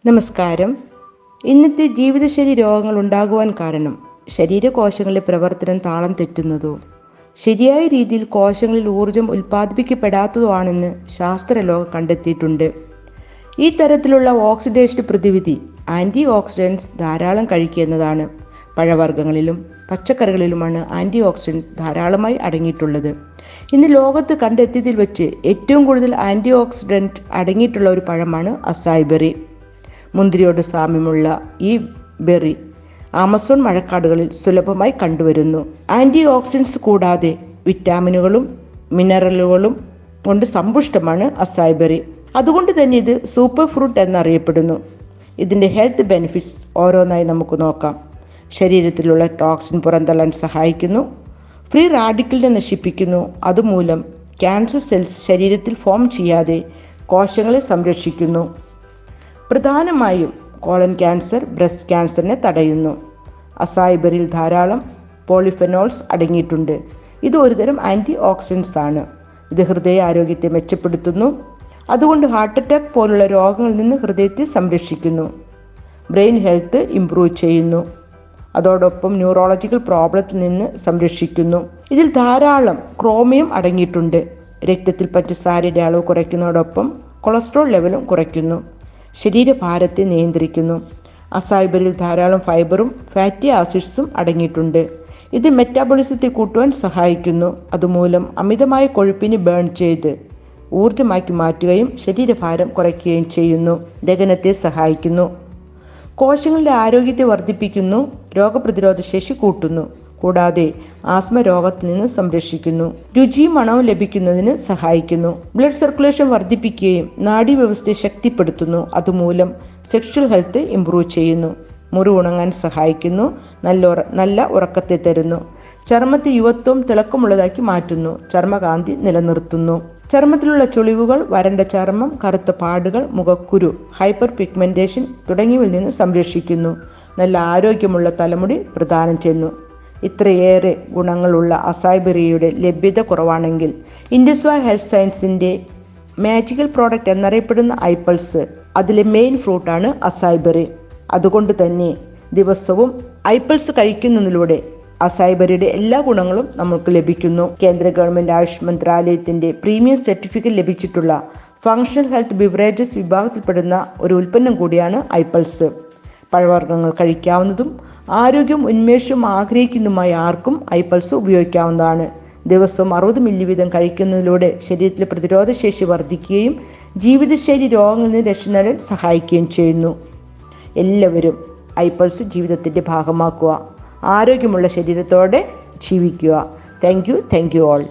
നമസ്കാരം. ഇന്നത്തെ ജീവിതശൈലി രോഗങ്ങൾ ഉണ്ടാകുവാൻ കാരണം ശരീരകോശങ്ങളിലെ പ്രവർത്തനം താളം തെറ്റുന്നതോ ശരിയായ രീതിയിൽ കോശങ്ങളിൽ ഊർജം ഉൽപ്പാദിപ്പിക്കപ്പെടാത്തതോ ആണെന്ന് ശാസ്ത്രലോകം കണ്ടെത്തിയിട്ടുണ്ട്. ഈ തരത്തിലുള്ള ഓക്സിഡേഷൻ പ്രതിവിധി ആൻറ്റി ഓക്സിഡൻസ് ധാരാളം കഴിക്കുക എന്നതാണ്. പഴവർഗ്ഗങ്ങളിലും പച്ചക്കറികളിലുമാണ് ആൻറ്റി ഓക്സിഡൻസ് ധാരാളമായി അടങ്ങിയിട്ടുള്ളത്. ഇന്ന് ലോകത്ത് കണ്ടെത്തിയതിൽ വെച്ച് ഏറ്റവും കൂടുതൽ ആൻറ്റി ഓക്സിഡൻറ്റ് അടങ്ങിയിട്ടുള്ള ഒരു പഴമാണ് അസായ് ബെറി. മുന്തിരിയോട് സാമ്യമുള്ള ഈ ബെറി ആമസോൺ മഴക്കാടുകളിൽ സുലഭമായി കണ്ടുവരുന്നു. ആൻറ്റി ഓക്സിഡൻസ് കൂടാതെ വിറ്റാമിനുകളും മിനറലുകളും കൊണ്ട് സമ്പുഷ്ടമാണ് അസായ് ബെറി. അതുകൊണ്ട് തന്നെ ഇത് സൂപ്പർ ഫ്രൂട്ട് എന്നറിയപ്പെടുന്നു. ഇതിൻ്റെ ഹെൽത്ത് ബെനിഫിറ്റ്സ് ഓരോന്നായി നമുക്ക് നോക്കാം. ശരീരത്തിലുള്ള ടോക്സിൻ പുറന്തള്ളാൻ സഹായിക്കുന്നു. ഫ്രീ റാഡിക്കലിനെ നശിപ്പിക്കുന്നു. അതുമൂലം ക്യാൻസർ സെൽസ് ശരീരത്തിൽ ഫോം ചെയ്യാതെ കോശങ്ങളെ സംരക്ഷിക്കുന്നു. പ്രധാനമായും കോളൻ ക്യാൻസർ, ബ്രസ്റ്റ് ക്യാൻസറിനെ തടയുന്നു. അസായ് ബെറിയിൽ ധാരാളം പോളിഫെനോൾസ് അടങ്ങിയിട്ടുണ്ട്. ഇത് ഒരുതരം ആൻറ്റി ഓക്സിഡൻസ് ആണ്. ഇത് ഹൃദയ ആരോഗ്യത്തെ മെച്ചപ്പെടുത്തുന്നു. അതുകൊണ്ട് ഹാർട്ട് അറ്റാക്ക് പോലുള്ള രോഗങ്ങളിൽ നിന്ന് ഹൃദയത്തെ സംരക്ഷിക്കുന്നു. ബ്രെയിൻ ഹെൽത്ത് ഇംപ്രൂവ് ചെയ്യുന്നു. അതോടൊപ്പം ന്യൂറോളജിക്കൽ പ്രോബ്ലത്തിൽ നിന്ന് സംരക്ഷിക്കുന്നു. ഇതിൽ ധാരാളം ക്രോമിയം അടങ്ങിയിട്ടുണ്ട്. രക്തത്തിൽ പഞ്ചസാരയുടെ അളവ് കുറയ്ക്കുന്നതോടൊപ്പം കൊളസ്ട്രോൾ ലെവലും കുറയ്ക്കുന്നു. ശരീരഭാരത്തെ നിയന്ത്രിക്കുന്നു. അസായ് ബെറിയിൽ ധാരാളം ഫൈബറും ഫാറ്റി ആസിഡ്സും അടങ്ങിയിട്ടുണ്ട്. ഇത് മെറ്റാബോളിസത്തെ കൂട്ടുവാൻ സഹായിക്കുന്നു. അതുമൂലം അമിതമായ കൊഴുപ്പിനെ ബേൺ ചെയ്ത് ഊർജ്ജമാക്കി മാറ്റുകയും ശരീരഭാരം കുറയ്ക്കുകയും ചെയ്യുന്നു. ദഹനത്തെ സഹായിക്കുന്നു. കോശങ്ങളുടെ ആരോഗ്യത്തെ വർദ്ധിപ്പിക്കുന്നു. രോഗപ്രതിരോധ ശേഷി കൂട്ടുന്നു. കൂടാതെ ആസ്മ രോഗത്തിൽ നിന്ന് സംരക്ഷിക്കുന്നു. രുചിയും മണവും ലഭിക്കുന്നതിന് സഹായിക്കുന്നു. ബ്ലഡ് സർക്കുലേഷൻ വർദ്ധിപ്പിക്കുകയും നാഡീവ്യവസ്ഥയെ ശക്തിപ്പെടുത്തുന്നു. അതുമൂലം സെക്ഷൽ ഹെൽത്ത് ഇംപ്രൂവ് ചെയ്യുന്നു. മുറിവുണങ്ങാൻ സഹായിക്കുന്നു. നല്ല ഉറക്കത്തെ തരുന്നു. ചർമ്മത്തെ യുവത്വം തിളക്കമുള്ളതാക്കി മാറ്റുന്നു. ചർമ്മകാന്തി നിലനിർത്തുന്നു. ചർമ്മത്തിലുള്ള ചുളിവുകൾ, വരണ്ട ചർമ്മം, കറുത്ത പാടുകൾ, മുഖക്കുരു, ഹൈപ്പർ പിഗ്മെന്റേഷൻ തുടങ്ങിയവയിൽ നിന്ന് സംരക്ഷിക്കുന്നു. നല്ല ആരോഗ്യമുള്ള തലമുടി പ്രദാനം ചെയ്യുന്നു. ഇത്രയേറെ ഗുണങ്ങളുള്ള അസായ് ബെറിയുടെ ലഭ്യത കുറവാണെങ്കിൽ ഇൻഡസ്വാ ഹെൽത്ത് സയൻസിൻ്റെ മാജിക്കൽ പ്രോഡക്റ്റ് എന്നറിയപ്പെടുന്ന ഐപ്പിൾസ് അതിലെ മെയിൻ ഫ്രൂട്ടാണ് അസായ് ബെറി. അതുകൊണ്ട് തന്നെ ദിവസവും ഐപ്പിൾസ് കഴിക്കുന്നതിലൂടെ അസായ് ബെറിയുടെ എല്ലാ ഗുണങ്ങളും നമുക്ക് ലഭിക്കുന്നു. കേന്ദ്ര ഗവൺമെൻറ് ആയുഷ് മന്ത്രാലയത്തിൻ്റെ പ്രീമിയം സർട്ടിഫിക്കറ്റ് ലഭിച്ചിട്ടുള്ള ഫങ്ഷണൽ ഹെൽത്ത് ബിവറേജസ് വിഭാഗത്തിൽപ്പെടുന്ന ഒരു ഉൽപ്പന്നം കൂടിയാണ് ഐപ്പിൾസ്. പഴവർഗ്ഗങ്ങൾ കഴിക്കാവുന്നതും ആരോഗ്യവും ഉന്മേഷവും ആഗ്രഹിക്കുന്നതുമായ ആർക്കും ഐപ്പിൾസ് ഉപയോഗിക്കാവുന്നതാണ്. ദിവസവും 60 മില്ലി വീതം കഴിക്കുന്നതിലൂടെ ശരീരത്തിലെ പ്രതിരോധശേഷി വർദ്ധിക്കുകയും ജീവിതശൈലി രോഗങ്ങളിൽ നിന്ന് രക്ഷ നേടാൻ സഹായിക്കുകയും ചെയ്യുന്നു. എല്ലാവരും ഐപ്പിൾസ് ജീവിതത്തിൻ്റെ ഭാഗമാക്കുക. ആരോഗ്യമുള്ള ശരീരത്തോടെ ജീവിക്കുക. Thank you all.